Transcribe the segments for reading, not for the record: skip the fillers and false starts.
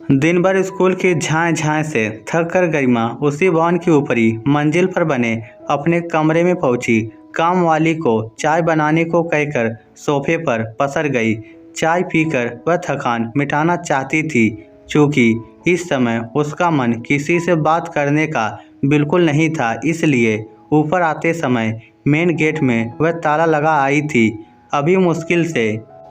दिन भर स्कूल की झाए झाए से थक कर गरिमा उसी भवन की ऊपरी मंजिल पर बने अपने कमरे में पहुंची। काम वाली को चाय बनाने को कहकर सोफे पर पसर गई। चाय पीकर वह थकान मिटाना चाहती थी। चूँकि इस समय उसका मन किसी से बात करने का बिल्कुल नहीं था, इसलिए ऊपर आते समय मेन गेट में वह ताला लगा आई थी। अभी मुश्किल से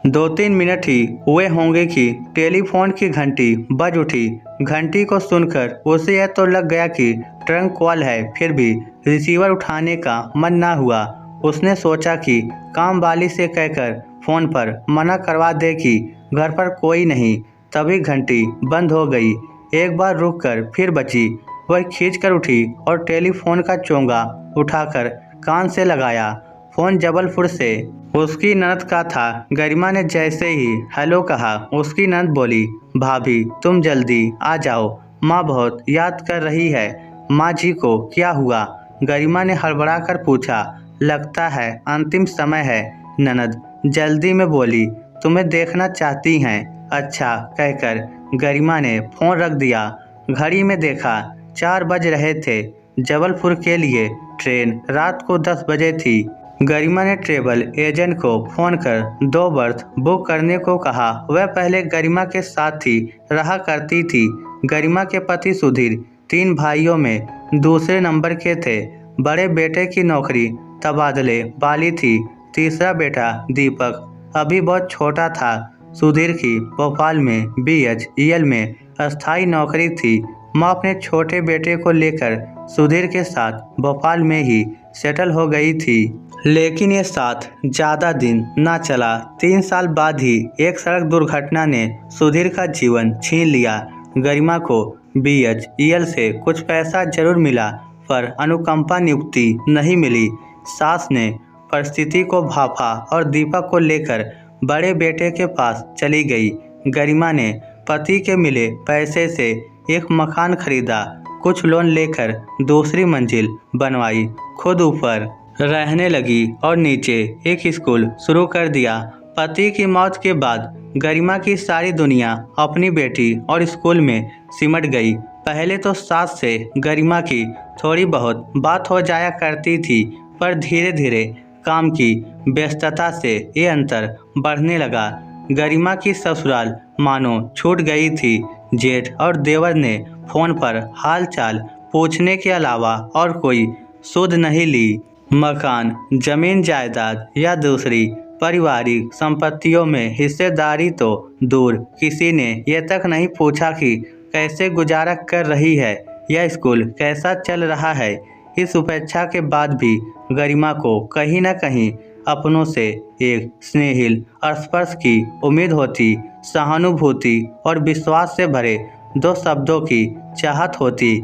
2-3 मिनट ही हुए होंगे कि टेलीफोन की घंटी बज उठी। घंटी को सुनकर उसे यह तो लग गया कि ट्रंक कॉल है, फिर भी रिसीवर उठाने का मन ना हुआ। उसने सोचा कि काम वाली से कहकर फ़ोन पर मना करवा दे कि घर पर कोई नहीं। तभी घंटी बंद हो गई। एक बार रुककर फिर बची। वह खींच कर उठी और टेलीफोन का चोंगा उठाकर कान से लगाया। फ़ोन जबलपुर से उसकी ननद का था। गरिमा ने जैसे ही हेलो कहा, उसकी ननद बोली, भाभी तुम जल्दी आ जाओ, माँ बहुत याद कर रही है। माँ जी को क्या हुआ? गरिमा ने हड़बड़ा कर पूछा। लगता है अंतिम समय है, ननद जल्दी में बोली, तुम्हें देखना चाहती हैं। अच्छा कहकर गरिमा ने फ़ोन रख दिया। घड़ी में देखा 4 बज रहे थे। जबलपुर के लिए ट्रेन रात को 10 बजे थी। गरिमा ने ट्रेवल एजेंट को फ़ोन कर 2 बर्थ बुक करने को कहा। वह पहले गरिमा के साथ ही रहा करती थी। गरिमा के पति सुधीर 3 भाइयों में दूसरे नंबर के थे। बड़े बेटे की नौकरी तबादले वाली थी। तीसरा बेटा दीपक अभी बहुत छोटा था। सुधीर की भोपाल में BHEL में अस्थायी नौकरी थी। माँ अपने छोटे बेटे को लेकर सुधीर के साथ भोपाल में ही सेटल हो गई थी। लेकिन ये साथ ज़्यादा दिन ना चला। 3 साल बाद ही एक सड़क दुर्घटना ने सुधीर का जीवन छीन लिया। गरिमा को BHEL से कुछ पैसा जरूर मिला, पर अनुकंपा नियुक्ति नहीं मिली। सास ने परिस्थिति को भांपा और दीपक को लेकर बड़े बेटे के पास चली गई। गरिमा ने पति के मिले पैसे से एक मकान खरीदा, कुछ लोन लेकर दूसरी मंजिल बनवाई, खुद ऊपर रहने लगी और नीचे एक स्कूल शुरू कर दिया। पति की मौत के बाद गरिमा की सारी दुनिया अपनी बेटी और स्कूल में सिमट गई। पहले तो सास से गरिमा की थोड़ी बहुत बात हो जाया करती थी, पर धीरे धीरे काम की व्यस्तता से ये अंतर बढ़ने लगा। गरिमा की ससुराल मानो छूट गई थी। जेठ और देवर ने फ़ोन पर हाल चाल पूछने के अलावा और कोई सुध नहीं ली। मकान, जमीन जायदाद या दूसरी पारिवारिक संपत्तियों में हिस्सेदारी तो दूर, किसी ने यह तक नहीं पूछा कि कैसे गुजारा कर रही है या स्कूल कैसा चल रहा है। इस उपेक्षा के बाद भी गरिमा को कहीं न कहीं अपनों से एक स्नेहिल स्पर्श की उम्मीद होती, सहानुभूति और विश्वास से भरे 2 शब्दों की चाहत होती।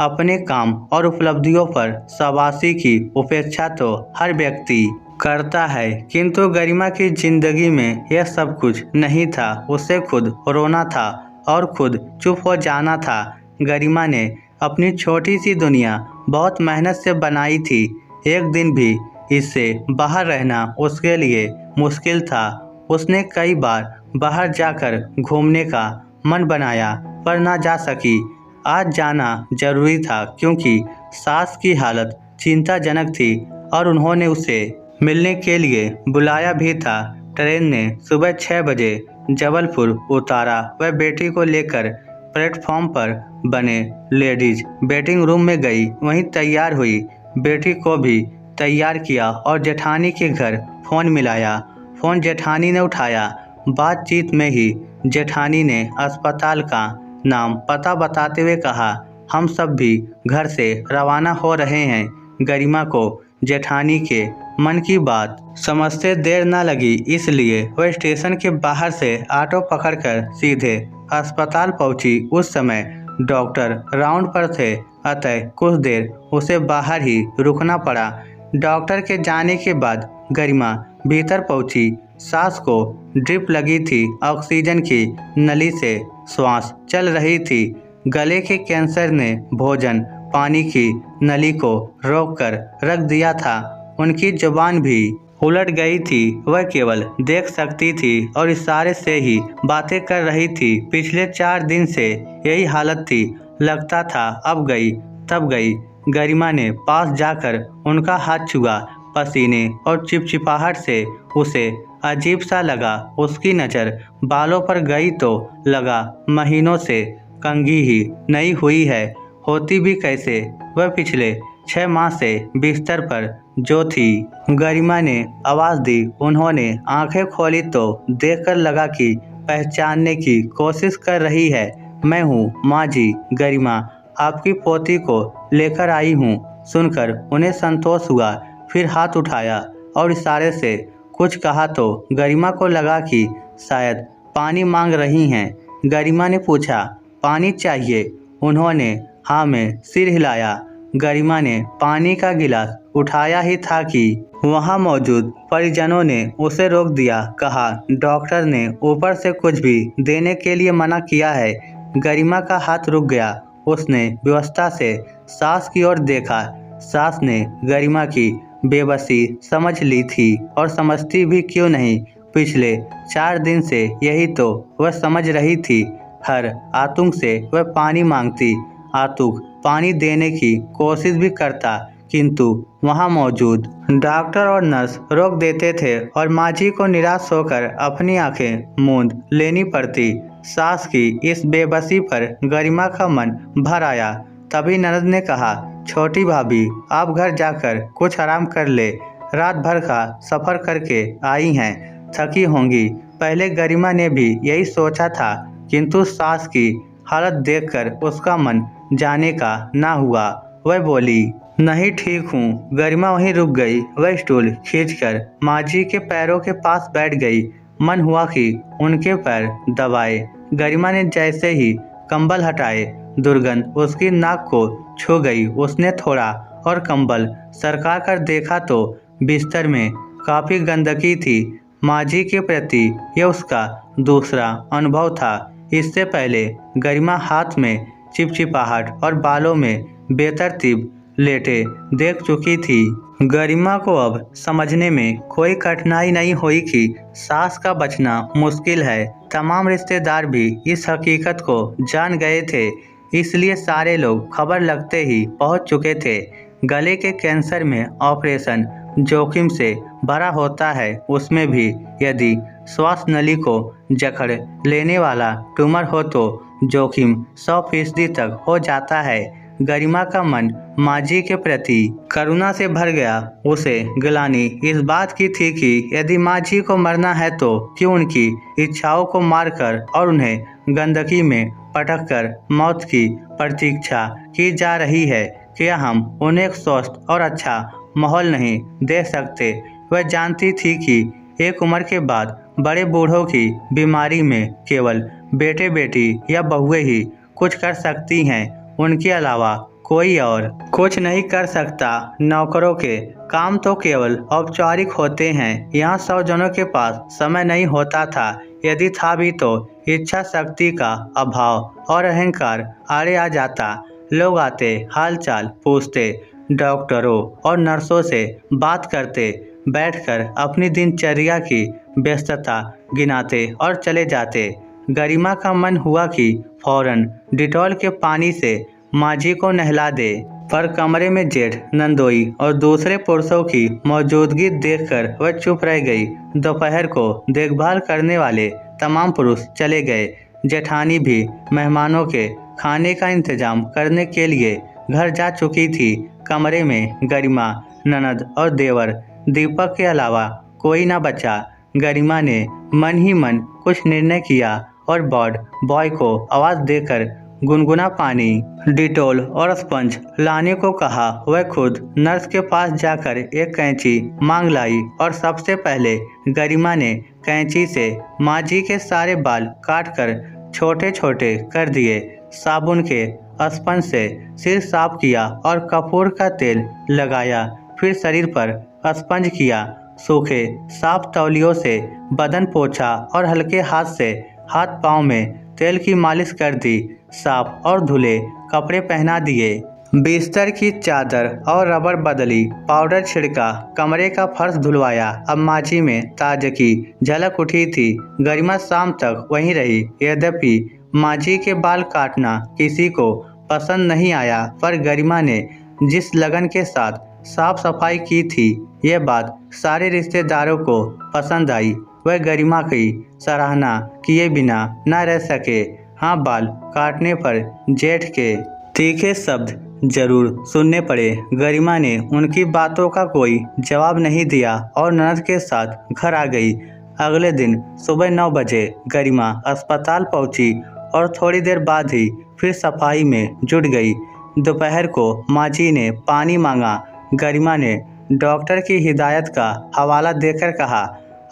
अपने काम और उपलब्धियों पर शाबाशी की उपेक्षा तो हर व्यक्ति करता है, किंतु गरिमा की जिंदगी में यह सब कुछ नहीं था। उसे खुद रोना था और खुद चुप हो जाना था। गरिमा ने अपनी छोटी सी दुनिया बहुत मेहनत से बनाई थी। एक दिन भी इससे बाहर रहना उसके लिए मुश्किल था। उसने कई बार बाहर जाकर घूमने का मन बनाया, पर ना जा सकी। आज जाना जरूरी था, क्योंकि सास की हालत चिंताजनक थी और उन्होंने उसे मिलने के लिए बुलाया भी था। ट्रेन ने सुबह 6 बजे जबलपुर उतारा। वह बेटी को लेकर प्लेटफॉर्म पर बने लेडीज वेटिंग रूम में गई, वहीं तैयार हुई। बेटी को भी तैयार किया और जेठानी के घर फ़ोन मिलाया। फ़ोन जेठानी ने उठाया। बातचीत में ही जेठानी ने अस्पताल का नाम पता बताते हुए कहा, हम सब भी घर से रवाना हो रहे हैं। गरिमा को जेठानी के मन की बात समझते देर न लगी, इसलिए वह स्टेशन के बाहर से ऑटो पकड़कर सीधे अस्पताल पहुंची। उस समय डॉक्टर राउंड पर थे, अतः कुछ देर उसे बाहर ही रुकना पड़ा। डॉक्टर के जाने के बाद गरिमा भीतर पहुंची। सास को ड्रिप लगी थी, ऑक्सीजन की नली से श्वास चल रही थी। गले के कैंसर ने भोजन पानी की नली को रोककर रख दिया था। उनकी जुबान भी उलट गई थी। वह केवल देख सकती थी और इशारे से ही बातें कर रही थी। पिछले 4 दिन से यही हालत थी। लगता था अब गई तब गई। गरिमा ने पास जाकर उनका हाथ छुआ। पसीने और चिपचिपाहट से उसे अजीब सा लगा। उसकी नज़र बालों पर गई तो लगा महीनों से कंघी ही नहीं हुई है। होती भी कैसे? वह पिछले 6 माह से बिस्तर पर जो थी। गरिमा ने आवाज़ दी। उन्होंने आंखें खोली तो देखकर लगा कि पहचानने की कोशिश कर रही है। मैं हूँ माँ जी, गरिमा आपकी पोती को लेकर आई हूँ। सुनकर उन्हें संतोष हुआ। फिर हाथ उठाया और इशारे से कुछ कहा तो गरिमा को लगा कि शायद पानी मांग रही हैं। गरिमा ने पूछा, पानी चाहिए? उन्होंने हाँ में सिर हिलाया। गरिमा ने पानी का गिलास उठाया ही था कि वहाँ मौजूद परिजनों ने उसे रोक दिया। कहा, डॉक्टर ने ऊपर से कुछ भी देने के लिए मना किया है। गरिमा का हाथ रुक गया। उसने व्यवस्था से सास की ओर देखा। सास ने गरिमा की बेबसी समझ ली थी और समझती भी क्यों नहीं। पिछले 4 दिन से यही तो वह समझ रही थी। हर आतंक से वह पानी मांगती। आतुक पानी देने की कोशिश भी करता, किंतु वहां मौजूद डॉक्टर और नर्स रोक देते थे और माँ जी को निराश होकर अपनी आंखें मूंद लेनी पड़ती। सास की इस बेबसी पर गरिमा का मन भर आया। तभी ननद ने कहा, छोटी भाभी आप घर जाकर कुछ आराम कर ले। रात भर का सफर करके आई हैं, थकी होंगी। पहले गरिमा ने भी यही सोचा था, किंतु सास की हालत देखकर उसका मन जाने का ना हुआ। वह बोली, नहीं ठीक हूँ। गरिमा वहीं रुक गई। वह स्टूल खींचकर माँ जी के पैरों के पास बैठ गई। मन हुआ कि उनके पैर दबाए। गरिमा ने जैसे ही कंबल हटाए, दुर्गंध उसकी नाक को छू गई। उसने थोड़ा और कंबल सरका कर देखा तो बिस्तर में काफी गंदगी थी। माँ जी के प्रति यह उसका दूसरा अनुभव था। इससे पहले गरिमा हाथ में चिपचिपाहट और बालों में बेतरतीब लेटे देख चुकी थी। गरिमा को अब समझने में कोई कठिनाई नहीं हुई कि सास का बचना मुश्किल है। तमाम रिश्तेदार भी इस हकीकत को जान गए थे, इसलिए सारे लोग खबर लगते ही पहुंच चुके थे। गले के कैंसर में ऑपरेशन जोखिम से भरा होता है। उसमें भी यदि श्वास नली को जकड़ लेने वाला ट्यूमर हो तो जोखिम 100% तक हो जाता है। गरिमा का मन माँ जी के प्रति करुणा से भर गया। उसे गिलानी इस बात की थी कि यदि माँ जी को मरना है तो क्यों उनकी इच्छाओं को मारकर और उन्हें गंदगी में पटक कर मौत की प्रतीक्षा की जा रही है। क्या हम उन्हें एक स्वस्थ और अच्छा माहौल नहीं दे सकते? वह जानती थी कि एक उम्र के बाद बड़े बूढ़ों की बीमारी में केवल बेटे बेटी या बहुएं ही कुछ कर सकती हैं। उनके अलावा कोई और कुछ नहीं कर सकता। नौकरों के काम तो केवल औपचारिक होते हैं। यहाँ 100 जनों के पास समय नहीं होता था। यदि था भी तो इच्छा शक्ति का अभाव और अहंकार आड़े आ जाता। लोग आते, हालचाल पूछते, डॉक्टरों और नर्सों से बात करते, बैठकर अपनी दिनचर्या की व्यस्तता गिनाते और चले जाते। गरिमा का मन हुआ कि फौरन डिटॉल के पानी से माँ जी को नहला दे, पर कमरे में जेठ, नंदोई और दूसरे पुरुषों की मौजूदगी देखकर वह चुप रह गई। दोपहर को देखभाल करने वाले तमाम पुरुष चले गए। जेठानी भी मेहमानों के खाने का इंतजाम करने के लिए घर जा चुकी थी। कमरे में गरिमा, ननद और देवर दीपक के अलावा कोई न बचा। गरिमा ने मन ही मन कुछ निर्णय किया और वार्ड बॉय को आवाज देकर गुनगुना पानी, डिटोल और स्पंज लाने को कहा। वह खुद नर्स के पास जाकर एक कैंची मांग लाई और सबसे पहले गरिमा ने कैंची से माँ जी के सारे बाल काटकर छोटे छोटे कर दिए। साबुन के स्पंज से सिर साफ किया और कपूर का तेल लगाया। फिर शरीर पर स्पंज किया। सूखे साफ तौलियों से बदन पोंछा और हल्के हाथ से हाथ पांव में तेल की मालिश कर दी। साफ और धुले कपड़े पहना दिए। बिस्तर की चादर और रबर बदली, पाउडर छिड़का, कमरे का फर्श धुलवाया। अब माची में ताजगी झलक उठी थी। गरिमा शाम तक वहीं रही। यद्यपि माची के बाल काटना किसी को पसंद नहीं आया, पर गरिमा ने जिस लगन के साथ साफ सफाई की थी, यह बात सारे रिश्तेदारों को पसंद आई। वह गरिमा की सराहना किए बिना न रह सके। हाँ, बाल काटने पर जेठ के तीखे शब्द जरूर सुनने पड़े। गरिमा ने उनकी बातों का कोई जवाब नहीं दिया और ननद के साथ घर आ गई। अगले दिन सुबह 9 बजे गरिमा अस्पताल पहुंची और थोड़ी देर बाद ही फिर सफाई में जुट गई। दोपहर को माजी ने पानी मांगा। गरिमा ने डॉक्टर की हिदायत का हवाला देकर कहा,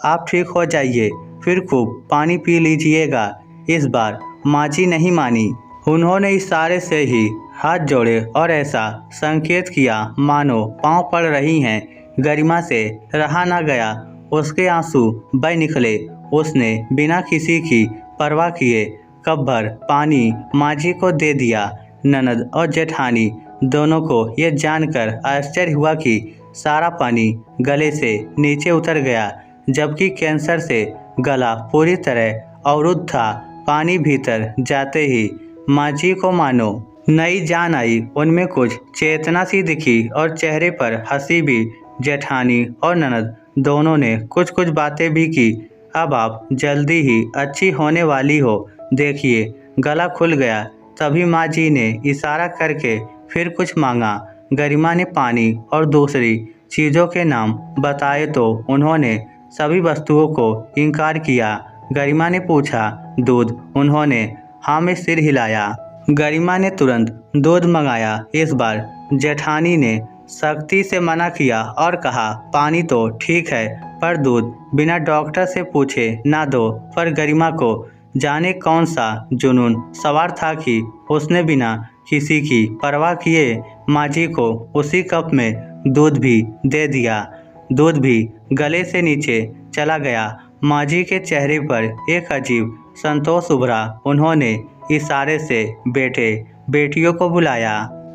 आप ठीक हो जाइए, फिर खूब पानी पी लीजिएगा। इस बार माजी नहीं मानी। उन्होंने इशारे से ही हाथ जोड़े और ऐसा संकेत किया मानो पांव पड़ रही हैं। गरिमा से रहा न गया, उसके आंसू बह निकले। उसने बिना किसी की परवाह किए कप भर पानी माजी को दे दिया। ननद और जेठानी दोनों को यह जानकर आश्चर्य हुआ कि सारा पानी गले से नीचे उतर गया, जबकि कैंसर से गला पूरी तरह अवरुद्ध था। पानी भीतर जाते ही माजी को मानो नई जान आई। उनमें कुछ चेतना सी दिखी और चेहरे पर हंसी भी। जेठानी और ननद दोनों ने कुछ कुछ बातें भी की। अब आप जल्दी ही अच्छी होने वाली हो, देखिए गला खुल गया। तभी माजी ने इशारा करके फिर कुछ मांगा। गरिमा ने पानी और दूसरी चीज़ों के नाम बताए तो उन्होंने सभी वस्तुओं को इनकार किया। गरिमा ने पूछा, दूध? उन्होंने हाँ में सिर हिलाया। गरिमा ने तुरंत दूध मंगाया। इस बार जेठानी ने सख्ती से मना किया और कहा, पानी तो ठीक है, पर दूध बिना डॉक्टर से पूछे ना दो। पर गरिमा को जाने कौन सा जुनून सवार था कि उसने बिना किसी की परवाह किए माजी को उसी कप में दूध भी दे दिया। दूध भी गले से नीचे चला गया। माजी के चेहरे पर एक अजीब संतोष उभरा। उन्होंने इशारे से बेटे बेटियों को बुलाया।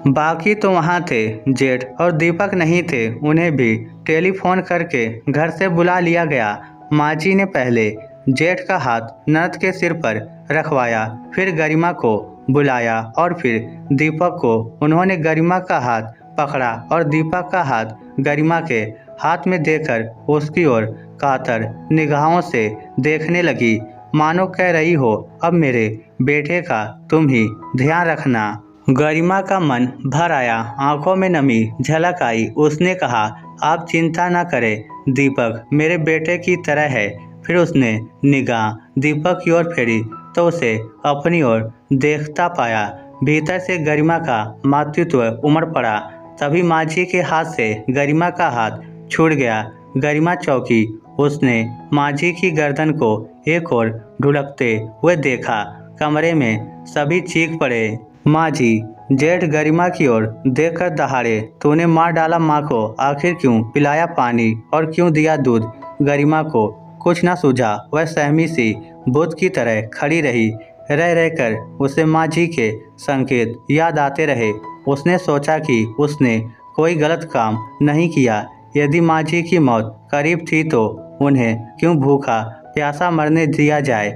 बाकी तो वहाँ थे, जेठ और दीपक नहीं थे। उन्हें भी टेलीफोन करके घर से बुला लिया गया। माजी ने पहले जेठ का हाथ ननद के सिर पर रखवाया, फिर गरिमा को बुलाया और फिर दीपक को। उन्होंने गरिमा का हाथ पकड़ा और दीपक का हाथ गरिमा के हाथ में देकर उसकी ओर कातर निगाहों से देखने लगी, मानो कह रही हो, अब मेरे बेटे का तुम ही ध्यान रखना। गरिमा का मन भर आया, आंखों में नमी झलक आई। उसने कहा, आप चिंता न करें, दीपक मेरे बेटे की तरह है। फिर उसने निगाह दीपक की ओर फेरी तो उसे अपनी ओर देखता पाया। भीतर से गरिमा का मातृत्व उमड़ पड़ा। तभी माजी के हाथ से गरिमा का हाथ छूट गया। गरिमा चौंकी। उसने माजी की गर्दन को एक और ढुलकते हुए देखा। कमरे में सभी चीख पड़े। माजी! जेठ गरिमा की ओर देखकर दहाड़े, तूने मार डाला माँ को, आखिर क्यों पिलाया पानी और क्यों दिया दूध? गरिमा को कुछ न सूझा। वह सहमी सी बुत की तरह खड़ी रही। रह रहकर उसे माजी के संकेत याद आते रहे। उसने सोचा कि उसने कोई गलत काम नहीं किया। यदि माजी की मौत करीब थी तो उन्हें क्यों भूखा प्यासा मरने दिया जाए?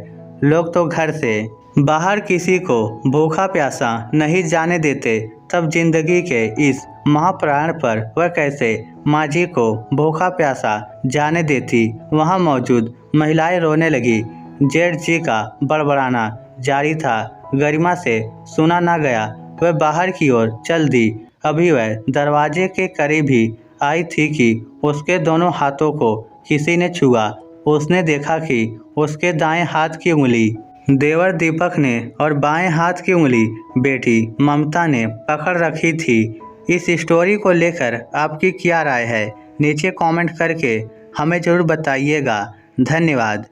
लोग तो घर से बाहर किसी को भूखा प्यासा नहीं जाने देते, तब जिंदगी के इस महाप्राण पर वह कैसे माजी को भूखा प्यासा जाने देती? वहां मौजूद महिलाएं रोने लगी। जेठ जी का बड़बड़ाना जारी था। गरिमा से सुना ना गया। वह बाहर की ओर चल दी। अभी वह दरवाजे के करीब ही आई थी कि उसके दोनों हाथों को किसी ने छुआ। उसने देखा कि उसके दाएं हाथ की उंगली देवर दीपक ने और बाएं हाथ की उंगली बेटी ममता ने पकड़ रखी थी। इस स्टोरी को लेकर आपकी क्या राय है? नीचे कमेंट करके हमें ज़रूर बताइएगा। धन्यवाद।